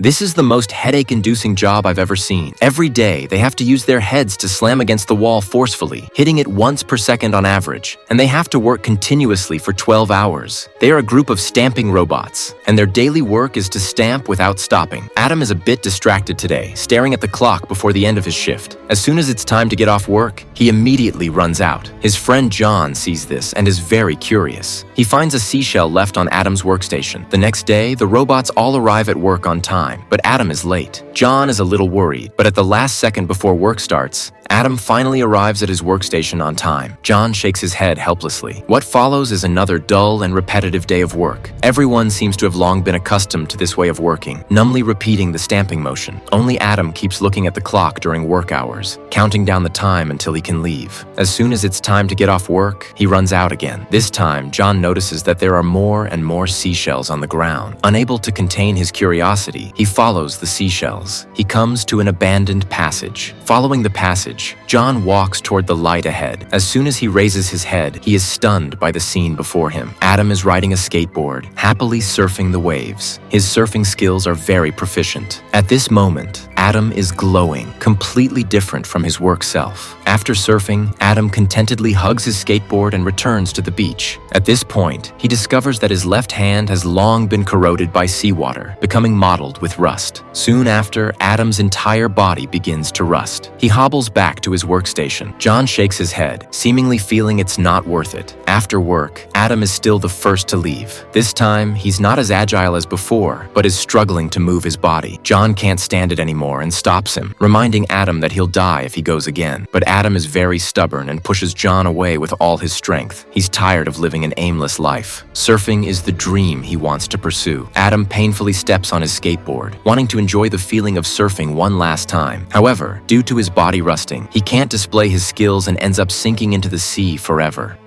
This is the most headache-inducing job I've ever seen. Every day, they have to use their heads to slam against the wall forcefully, hitting it once per second on average, and they have to work continuously for 12 hours. They are a group of stamping robots, and their daily work is to stamp without stopping. Adam is a bit distracted today, staring at the clock before the end of his shift. As soon as it's time to get off work, he immediately runs out. His friend John sees this and is very curious. He finds a seashell left on Adam's workstation. The next day, the robots all arrive at work on time, but Adam is late. John is a little worried, but at the last second before work starts, Adam finally arrives at his workstation on time. John shakes his head helplessly. What follows is another dull and repetitive day of work. Everyone seems to have long been accustomed to this way of working, numbly repeating the stamping motion. Only Adam keeps looking at the clock during work hours, counting down the time until he can leave. As soon as it's time to get off work, he runs out again. This time, John notices that there are more and more seashells on the ground. Unable to contain his curiosity, he follows the seashells. He comes to an abandoned passage. Following the passage, John walks toward the light ahead. As soon as he raises his head, he is stunned by the scene before him. Adam is riding a skateboard, happily surfing the waves. His surfing skills are very proficient. At this moment, Adam is glowing, completely different from his work self. After surfing, Adam contentedly hugs his skateboard and returns to the beach. At this point, he discovers that his left hand has long been corroded by seawater, becoming mottled with rust. Soon after, Adam's entire body begins to rust. He hobbles back to his workstation. John shakes his head, seemingly feeling it's not worth it. After work, Adam is still the first to leave. This time, he's not as agile as before, but is struggling to move his body. John can't stand it anymore and stops him, reminding Adam that he'll die if he goes again. But Adam is very stubborn and pushes John away with all his strength. He's tired of living an aimless life. Surfing is the dream he wants to pursue. Adam painfully steps on his skateboard, wanting to enjoy the feeling of surfing one last time. However, due to his body rusting, he can't display his skills and ends up sinking into the sea forever.